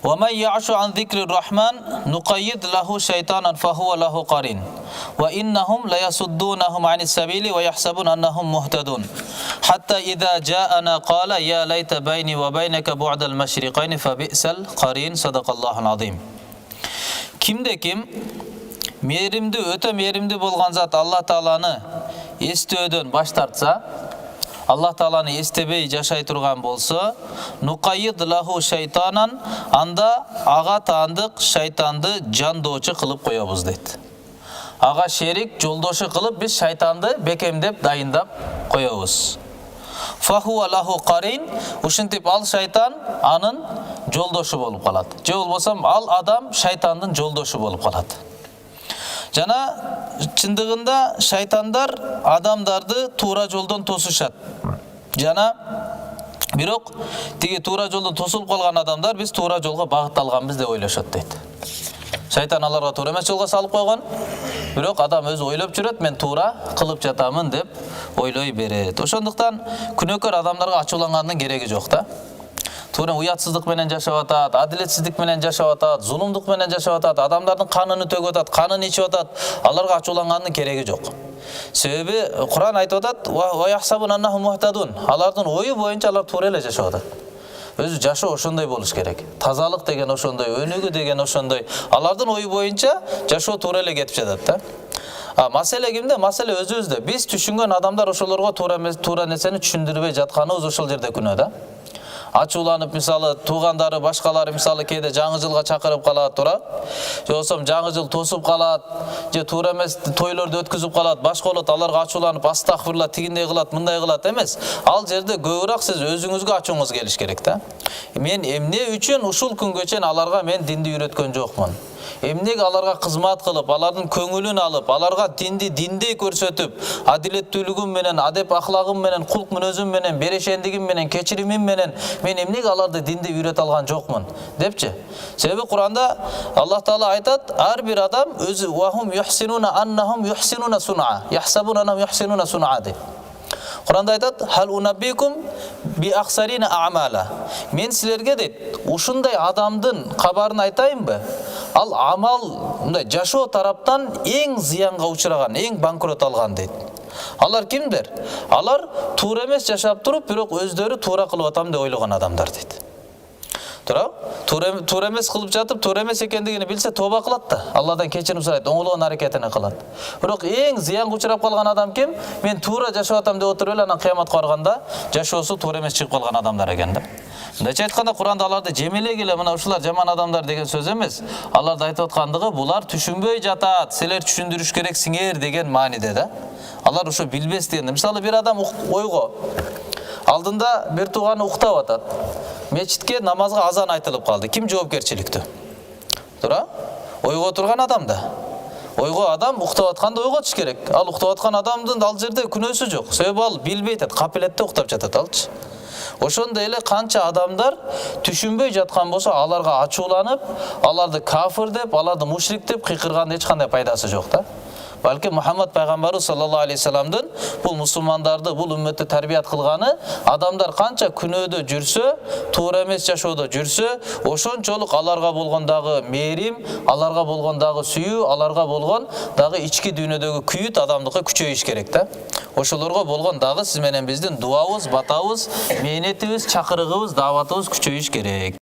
وَمَنْ يَعْشُ عَنْ ذِكْرِ الرَّحْمَنِ نُقَيِّضْ لَهُ شَيْطَانًا فَهُوَ لَهُ قَرِينٌ وَإِنَّهُمْ لَيَصُدُّونَهُمْ عَنِ السَّبِيلِ وَيَحْسَبُونَ أَنَّهُمْ مُهْتَدُونَ حَتَّى إِذَا جَاءَنَا قَالَ يَا لَيْتَ بَيْنِي وَبَيْنَكَ بُعْدَ الْمَشْرِقَيْنِ فَبِئْسَ الْقَرِينُ صَدَقَ اللّٰهُ الْعَظِيمُ. Kimde-kim öte merimdi bolgan zat Allah Taalаны эстөөдөн баш тартса, Allah Taalаны эстебей жашай турган болсо, нуқайид лаху шайтанан, анда ага таандык шайтанды жандоочу кылып коебуз дейт. Ага шерик, жолдошу кылып биз шайтанды бекемдеп, дайындап коебуз. Фахуа лаху қарин, ушинтип ал шайтан анын жолдошу болуп калат. Же болбосом ал адам шайтандын жолдошу болуп калат. Жана чындыгында шайтандар адамдарды туура жолдон тосушат. Жана бирок тиги туура жолдон тосулуп калган адамдар биз туура жолго багытталганбыз деп ойлошот дейт. Шайтан аларга туура эмес жолго салып койгон. Бирок адам өзү ойлоп жүрөт, мен туура кылып жатамын деп ойлой берет. Ошондуктан күнөөкөр адамдарга ачуулангандын кереги жок да. Туура уятсыздык менен жашап атат, адилетсиздик менен жашап атат, зулумдук менен жашап атат, адамдардын канын төгүп атат, канын ичип атат. Аларга ачуулангандын кереги жок. Себеби Куран айтып атат: "Ва яхсабун аннахум мухтадун." Алардын ою боюнча алар туура эле жашап атат. Өзү жашоо ошондой болуш керек. Тазалык деген ошондой, өнүгүү деген ошондой. Алардын ою боюнча жашоо туура эле кетип жатат да. Маселе кимде? Маселе өзүбүздө. Биз түшүнгөн адамдар ошолорго туура нерсени түшүндүрбөй жатканыбыз ошол жерде күнөө да. Ачууланып, мисалы туугандары башкалары мисалы кээде жаңы жылга чакырып калат, туура. Же болсо жаңы жыл тосуп калат, же туура эмес тойлорду өткүзүп калат, башка болот, аларга ачууланып, астагфирулла тигиндей кылат, мындай кылат эмес. Ал жерде көбүрөөк сиз өзүңүзгө ачууңуз келиш керек да. Мен эмне үчүн ушул күнгө чейин аларга мен динди үйрөткөн жокмун? Эмнеге аларга кызмат кылып, алардын көңүлүн алып, аларга динди диндей көрсөтүп, адилеттүүлүгүм менен, адеп ахлагым менен, кулк мүнөзүм менен, берешендигим менен, кечиримим менен мен эмнеге аларды динди үйрөтө алган жокмун депчи. Себеби Куранда Аллах Таала айтат, ар бир адам өзү вахум юхсинуна аннахум юхсинуна суна, яхсабуна аннахум юхсинуна суна деп. Куранда айтат: "Хал унаббикум би ахсарина а'мала." Мен силерге дейт, ушундай адамдын кабарын айтайынбы? Ал амал, мындай жашоо тараптан эң зыянга учураган, эң банкрот алган дейт. Алар кимдер? Алар туура эмес жашап туруп, бирок өздөрү туура кылып атам деп ойлогон адамдар дейт. Туура эмес кылып жатып, туура эмес экендигин билсе тоба кылат да. Алладан кечирим сурайт, оңолгон аракетин кылат. Бирок эң зыянга учурап калган адам ким? Мен туура жашап атам деп отуруп эле анан кыяматка барганда жашоосу туура эмес чыгып калган адамдар экен да. Мындайча айтканда Куранда аларды жемелегиле, мына ушулар жаман адамдар деген сөз эмес. Аларды айтып аткандыгы булар түшүнбөй жатат, силер түшүндүрүш керексиңер деген мааниде да. Алар ошо билбес деген. Мисалы бир адам ойго алдында бир тууганы уктап атат. Мечитке намазга азан айтылып калды. Ким жоопкерчиликтүү? Туура? Ойго турган адам да. Ойго адам уктап атканда ойго түш керек. Ал уктап аткан адамдын ал жерде күнөөсү жок. Себеби ал билбейт, капилетте уктап жатат алчы. Ошондой эле канча адамдар түшүнбөй жаткан болсо, аларга ачууланып, аларды кафир деп, аларды мушрик деп кыйкырган эч кандай пайдасы жок да. Балки Мухаммад пайгамбарыбыз саллаллаху алейхи саламдын бул мусулмандарды, бул умметти тарбият кылганы, адамдар канча күнөөдө жүрсө, туура эмес жашоодо жүрсө, ошончолук аларга болгон дагы мээрим, аларга болгон дагы сүйүү, аларга болгон дагы ички дүйнөдөгү күйүт адамдыкка күчөйүш керек да. Ошолорго болгон дагы сиз менен биздин дуабыз, батабыз, мээнетибиз, чакырыгыбыз, дааватыбыз күчөйүш керек.